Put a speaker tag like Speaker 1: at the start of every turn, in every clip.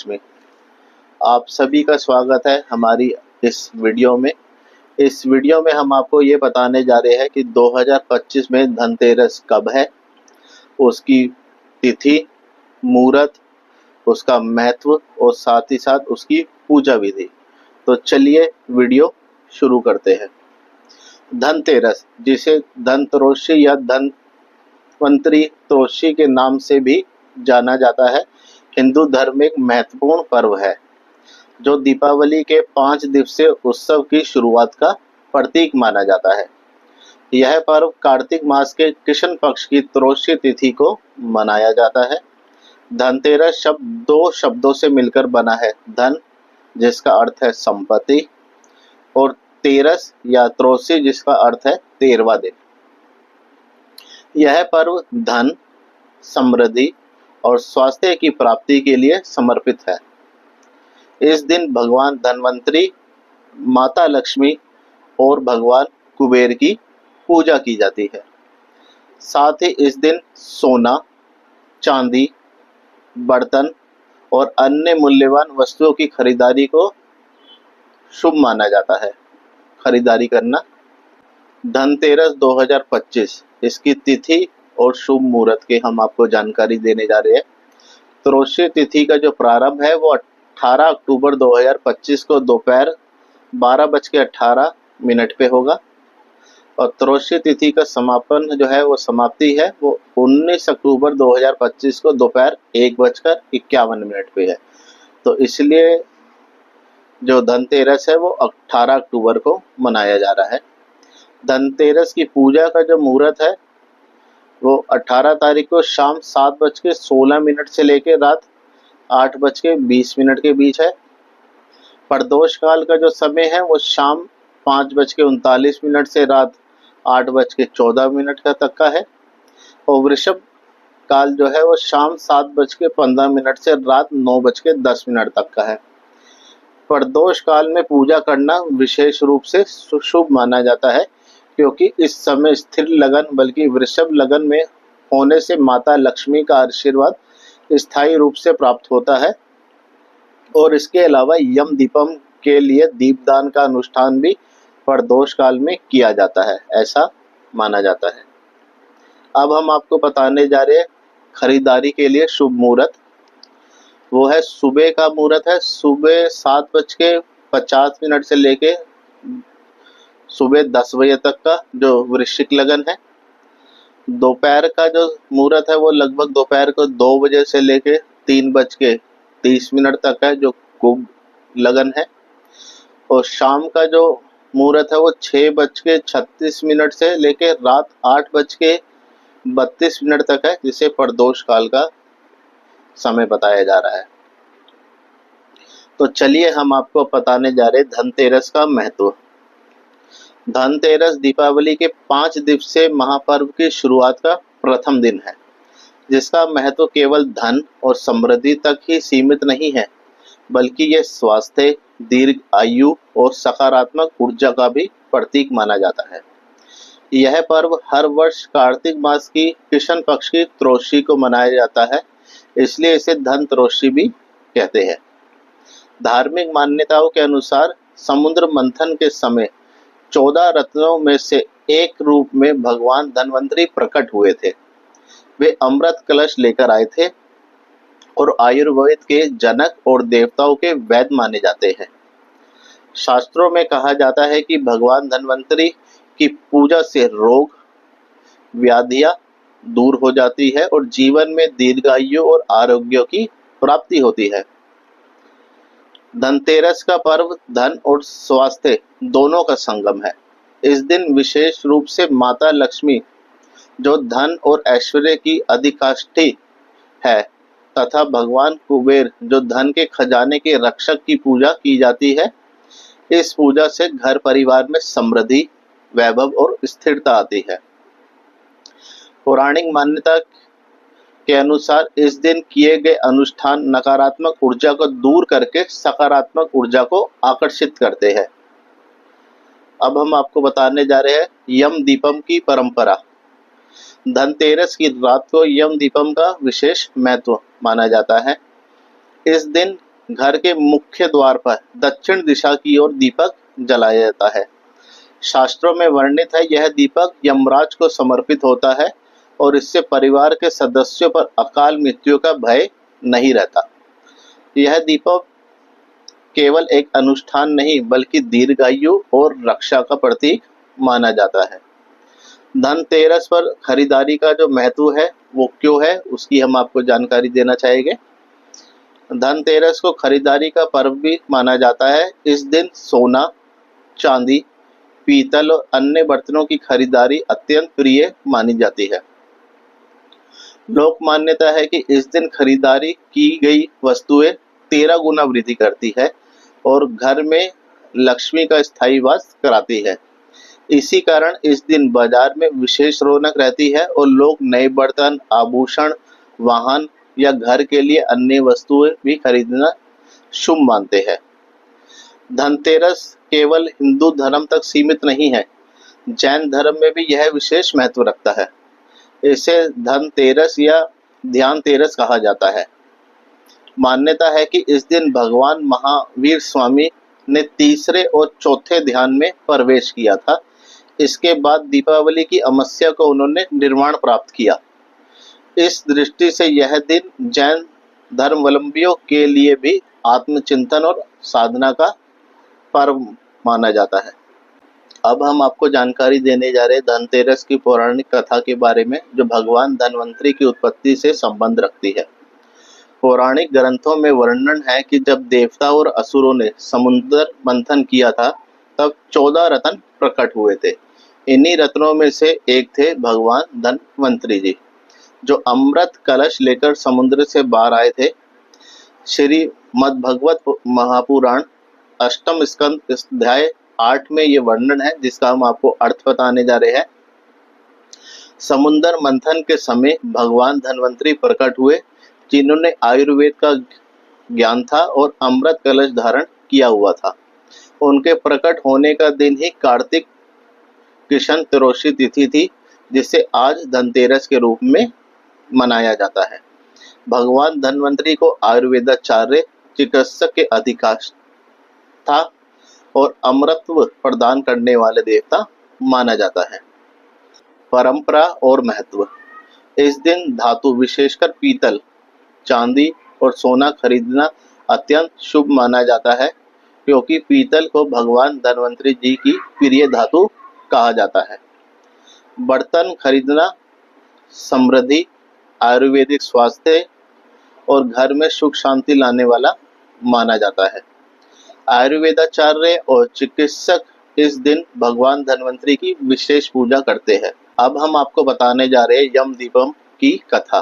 Speaker 1: लक्ष्मी। आप सभी का स्वागत है हमारी इस वीडियो में। इस वीडियो में हम आपको ये बताने जा रहे हैं कि 2025 में धनतेरस कब है, उसकी तिथि, मुहूर्त, उसका महत्व और साथ ही साथ उसकी पूजा विधि। तो चलिए वीडियो शुरू करते हैं। धनतेरस, जिसे धनतेरस या धन्वंतरि त्रोदशी के नाम से भी जाना जाता है, हिंदू धर्म में एक महत्वपूर्ण पर्व है जो दीपावली के 5 दिवसीय उत्सव की शुरुआत का प्रतीक माना जाता है। यह पर्व कार्तिक मास के कृष्ण पक्ष की त्रोदशी तिथि को मनाया जाता है। धनतेरस शब्द 2 शब्दों से मिलकर बना है, धन जिसका अर्थ है संपत्ति और तेरस या त्रोदशी जिसका अर्थ है 13वां दिन। यह पर्व धन, समृद्धि और स्वास्थ्य की प्राप्ति के लिए समर्पित है। इस दिन भगवान धन्वंतरि, माता लक्ष्मी और भगवान कुबेर की पूजा की जाती है। साथ ही इस दिन सोना, चांदी, बर्तन और अन्य मूल्यवान वस्तुओं की खरीदारी को शुभ माना जाता है। खरीदारी करना। धनतेरस 2025, इसकी तिथि और शुभ मुहूर्त की हम आपको जानकारी देने जा रहे हैं। त्रोदशी तिथि का जो प्रारंभ है वो 18 अक्टूबर 2025 को दोपहर 12:18 पे होगा और त्रोदशी तिथि का समापन जो है वो समाप्ति है वो 19 अक्टूबर 2025 को दोपहर 1:51 पे है। तो इसलिए जो धनतेरस है वो 18 अक्टूबर को मनाया जा रहा है। धनतेरस की पूजा का जो मुहूर्त है वो 18 तारीख को शाम 7:16 से लेकर रात 8:20 के बीच है। प्रदोष काल का जो समय है वो शाम 5:39 से रात 8:14 तक का है और वृषभ काल जो है वो शाम 7:15 से रात 9:10 तक का है। प्रदोष काल में पूजा करना विशेष रूप से शुभ माना जाता है क्योंकि इस समय स्थिर लगन बल्कि वृषभ लगन में होने से माता लक्ष्मी का आशीर्वाद स्थायी रूप से प्राप्त होता है और इसके अलावा यम दीपम के लिए दीपदान का अनुष्ठान भी प्रदोष काल में किया जाता है, ऐसा माना जाता है। अब हम आपको बताने जा रहे हैं खरीदारी के लिए शुभ मुहूर्त। वो है सुबह का मुहूर्त है, सुबह 7:50 से लेके सुबह 10 बजे तक का जो वृश्चिक लगन है। दोपहर का जो मुहूर्त है वो लगभग दोपहर को 2 बजे से लेके 3:30 तक है जो कुंभ लगन है और शाम का जो मुहूर्त है वो 6:36 से लेके रात 8:32 तक है जिसे प्रदोष काल का समय बताया जा रहा है। तो चलिए हम आपको बताने जा रहे हैं धनतेरस का महत्व। धनतेरस दीपावली के 5 दिवसीय महापर्व की शुरुआत का प्रथम दिन है जिसका महत्व केवल धन और समृद्धि तक ही सीमित नहीं है बल्कि यह स्वास्थ्य, दीर्घ आयु और सकारात्मक ऊर्जा का भी प्रतीक माना जाता है। यह पर्व हर वर्ष कार्तिक मास की कृष्ण पक्ष की त्रोदशी को मनाया जाता है, इसलिए इसे धनतेरस भी कहते हैं। धार्मिक मान्यताओं के अनुसार समुद्र मंथन के समय 14 रत्नों में से एक रूप में भगवान धन्वंतरि प्रकट हुए थे। वे अमृत कलश लेकर आए थे और आयुर्वेद के जनक और देवताओं के वैद्य माने जाते हैं। शास्त्रों में कहा जाता है कि भगवान धन्वंतरि की पूजा से रोग, व्याधियां दूर हो जाती है और जीवन में दीर्घायु और आरोग्य की प्राप्ति होती है। धनतेरस का पर्व धन और स्वास्थ्य दोनों का संगम है। इस दिन विशेष रूप से माता लक्ष्मी जो धन और ऐश्वर्य की अधिष्ठात्री है तथा भगवान कुबेर जो धन के खजाने के रक्षक की पूजा की जाती है। इस पूजा से घर परिवार में समृद्धि, वैभव और स्थिरता आती है। पौराणिक मान्यता के अनुसार इस दिन किए गए अनुष्ठान नकारात्मक ऊर्जा को दूर करके सकारात्मक ऊर्जा को आकर्षित करते हैं। अब हम आपको बताने जा रहे हैं यम दीपम की परंपरा। धनतेरस की रात को यम दीपम का विशेष महत्व माना जाता है। इस दिन घर के मुख्य द्वार पर दक्षिण दिशा की ओर दीपक जलाया जाता है। शास्त्रों में वर्णित है, यह दीपक यमराज को समर्पित होता है और इससे परिवार के सदस्यों पर अकाल मृत्यु का भय नहीं रहता। यह दीपक केवल एक अनुष्ठान नहीं बल्कि दीर्घायु और रक्षा का प्रतीक माना जाता है। धनतेरस पर खरीदारी का जो महत्व है वो क्यों है, उसकी हम आपको जानकारी देना चाहेंगे। धनतेरस को खरीदारी का पर्व भी माना जाता है। इस दिन सोना, चांदी, पीतल और अन्य बर्तनों की खरीदारी अत्यंत प्रिय मानी जाती है। लोक मान्यता है कि इस दिन खरीदारी की गई वस्तुएं 13 गुना वृद्धि करती है और घर में लक्ष्मी का स्थायी वास कराती है। इसी कारण इस दिन बाजार में विशेष रौनक रहती है और लोग नए बर्तन, आभूषण, वाहन या घर के लिए अन्य वस्तुएं भी खरीदना शुभ मानते हैं। धनतेरस केवल हिंदू धर्म तक सीमित नहीं है, जैन धर्म में भी यह विशेष महत्व रखता है। इसे धनतेरस या ध्यान तेरस कहा जाता है। मान्यता है कि इस दिन भगवान महावीर स्वामी ने तीसरे और चौथे ध्यान में प्रवेश किया था। इसके बाद दीपावली की अमावस्या को उन्होंने निर्वाण प्राप्त किया। इस दृष्टि से यह दिन जैन धर्मावलंबियों के लिए भी आत्मचिंतन और साधना का पर्व माना जाता है। अब हम आपको जानकारी देने जा रहे हैं धनतेरस की पौराणिक कथा के बारे में, जो भगवान धन्वंतरी की उत्पत्ति से संबंध रखती है। पौराणिक ग्रंथों में वर्णन है कि जब देवता और असुरों ने समुद्र मंथन किया था तब 14 रत्न प्रकट हुए थे। इन्हीं रत्नों में से एक थे भगवान धन्वंतरी जी, जो अमृत कलश लेकर समुद्र से बाहर आए थे। श्रीमद्भागवत महापुराण अष्टम स्कंद अध्याय 8 में ये वर्णन है, जिसका हम आपको अर्थ बताने जा रहे हैं। समुद्र मंथन के समय भगवान धन्वंतरी प्रकट हुए, जिन्होंने आयुर्वेद का ज्ञान था और अमृत कलश धारण किया हुआ था। उनके प्रकट होने का दिन ही कार्तिक कृष्ण त्रयोदशी तिथि थी, जिसे आज धनतेरस के रूप में मनाया जाता है। भगवान धन्वंतरी को आयुर्वेदाचार्य, चिकित्सक के अधिकार था और अमृतत्व प्रदान करने वाले देवता माना जाता है। परंपरा और महत्व। इस दिन धातु विशेषकर पीतल, चांदी और सोना खरीदना अत्यंत शुभ माना जाता है, क्योंकि पीतल को भगवान धन्वंतरी जी की प्रिय धातु कहा जाता है। बर्तन खरीदना समृद्धि, आयुर्वेदिक स्वास्थ्य और घर में सुख शांति लाने वाला माना जाता है। आयुर्वेदाचार्य और चिकित्सक इस दिन भगवान धन्वंतरी की विशेष पूजा करते हैं। अब हम आपको बताने जा रहे हैं यम दीपम की कथा।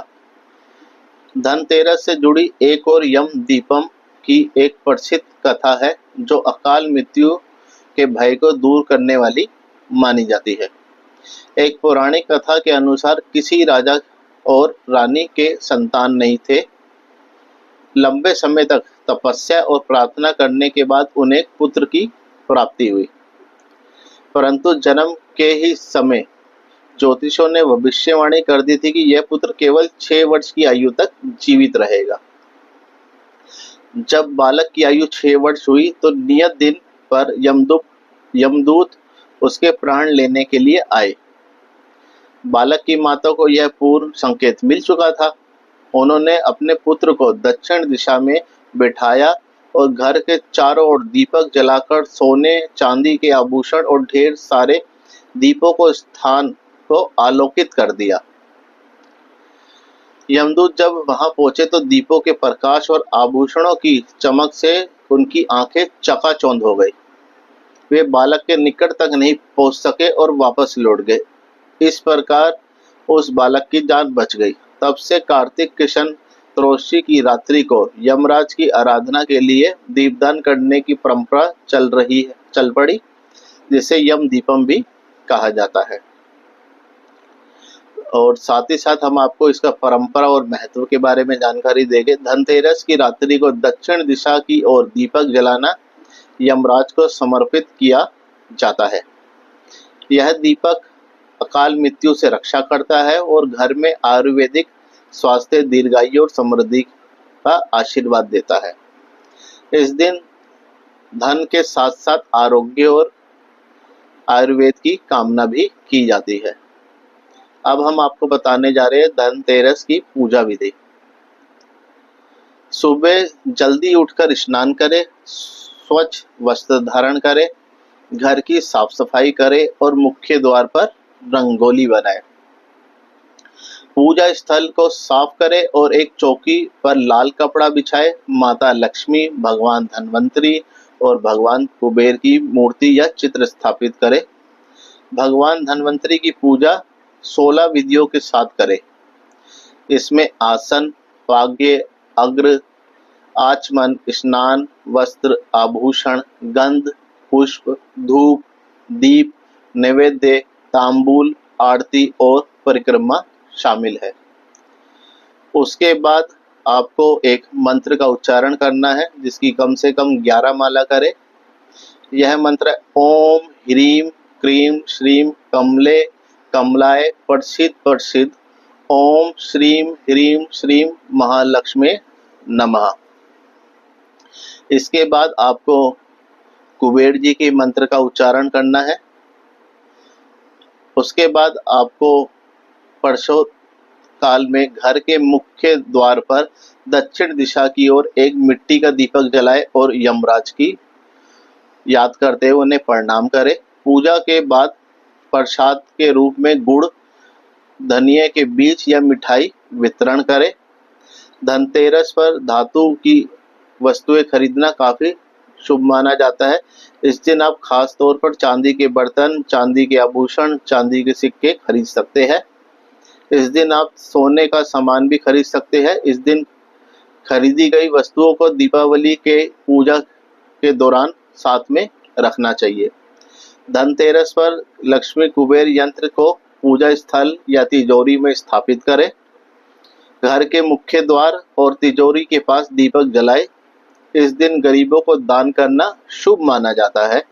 Speaker 1: धनतेरस से जुड़ी एक और यम दीपम की एक प्रसिद्ध कथा है, जो अकाल मृत्यु के भय को दूर करने वाली मानी जाती है। एक पौराणिक कथा के अनुसार किसी राजा और रानी के संतान नहीं थे। लंबे समय तक तपस्या और प्रार्थना करने के बाद उन्हें पुत्र की प्राप्ति हुई, परंतु जन्म के ही समय ज्योतिषों ने भविष्यवाणी कर दी थी कि यह पुत्र केवल 6 वर्ष की आयु तक जीवित रहेगा। जब बालक की आयु 6 वर्ष हुई तो नियत दिन पर यमदूत उसके प्राण लेने के लिए आए। बालक की माता को यह पूर्व संकेत मिल चुका था। उन्होंने अपने पुत्र को दक्षिण दिशा में बिठाया और घर के चारों ओर दीपक जलाकर सोने चांदी के आभूषण और ढेर सारे दीपों को स्थान को आलोकित कर दिया। यमदूत जब वहां पहुंचे तो दीपों के प्रकाश और आभूषणों की चमक से उनकी आंखें चकाचौंध हो गई। वे बालक के निकट तक नहीं पहुंच सके और वापस लौट गए। इस प्रकार उस बालक की जान बच गई। तब से कार्तिक कृष्ण त्रयोदशी की रात्रि को यमराज की आराधना के लिए दीपदान करने की परंपरा चल पड़ी, जिसे यम दीपम भी कहा जाता है। और साथ ही साथ हम आपको इसका परंपरा और महत्व के बारे में जानकारी देंगे। धनतेरस की रात्रि को दक्षिण दिशा की ओर दीपक जलाना यमराज को समर्पित किया जाता है। यह दीपक अकाल मृत्यु से रक्षा करता है और घर में आयुर्वेदिक स्वास्थ्य, दीर्घायु और समृद्धि का आशीर्वाद देता है। इस दिन धन के साथ साथ आरोग्य और आयुर्वेद की कामना भी की जाती है। अब हम आपको बताने जा रहे हैं धनतेरस की पूजा विधि। सुबह जल्दी उठकर स्नान करें, स्वच्छ वस्त्र धारण करें, घर की साफ सफाई करें और मुख्य द्वार पर रंगोली बनाएं। पूजा स्थल को साफ करें और एक चौकी पर लाल कपड़ा बिछाएं। माता लक्ष्मी, भगवान धन्वंतरी और भगवान कुबेर की मूर्ति या चित्र स्थापित करें। भगवान धन्वंतरी की पूजा 16 विधियों के साथ करें। इसमें आसन, पाग्य, अग्र, आचमन, स्नान, वस्त्र, आभूषण, गंध, पुष्प, धूप, दीप, नैवेद्य, तांबूल, आरती और परिक्रमा शामिल है। उसके बाद आपको एक मंत्र का उच्चारण करना है जिसकी कम से कम 11 माला करें। यह मंत्र ओम ह्रीम क्रीम श्रीम कमले कमलाय प्रसिद्ध प्रसिद्ध ओम श्रीम ह्रीम श्रीम महालक्ष्मी नमः। इसके बाद आपको कुबेर जी के मंत्र का उच्चारण करना है। उसके बाद आपको परसों काल में घर के मुख्य द्वार पर दक्षिण दिशा की ओर एक मिट्टी का दीपक जलाएं और यमराज की याद करते हुए उन्हें प्रणाम करें। पूजा के बाद प्रसाद के रूप में गुड़, धनिया के बीज या मिठाई वितरण करें। धनतेरस पर धातु की वस्तुएं खरीदना काफी शुभ माना जाता है। इस दिन आप खास तौर पर चांदी के बर्तन, चांदी के आभूषण, चांदी के सिक्के खरीद सकते हैं। इस दिन आप सोने का सामान भी खरीद सकते हैं। इस दिन खरीदी गई वस्तुओं को दीपावली के पूजा के दौरान साथ में रखना चाहिए। धनतेरस पर लक्ष्मी कुबेर यंत्र को पूजा स्थल या तिजोरी में स्थापित करें। घर के मुख्य द्वार और तिजोरी के पास दीपक जलाएं। इस दिन गरीबों को दान करना शुभ माना जाता है।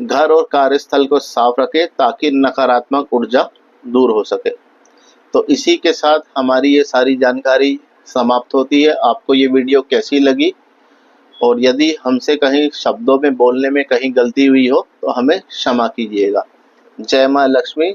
Speaker 1: घर और कार्यस्थल को साफ रखें ताकि नकारात्मक ऊर्जा दूर हो सके। तो इसी के साथ हमारी ये सारी जानकारी समाप्त होती है। आपको ये वीडियो कैसी लगी और यदि हमसे कहीं शब्दों में बोलने में कहीं गलती हुई हो तो हमें क्षमा कीजिएगा। जय मां लक्ष्मी।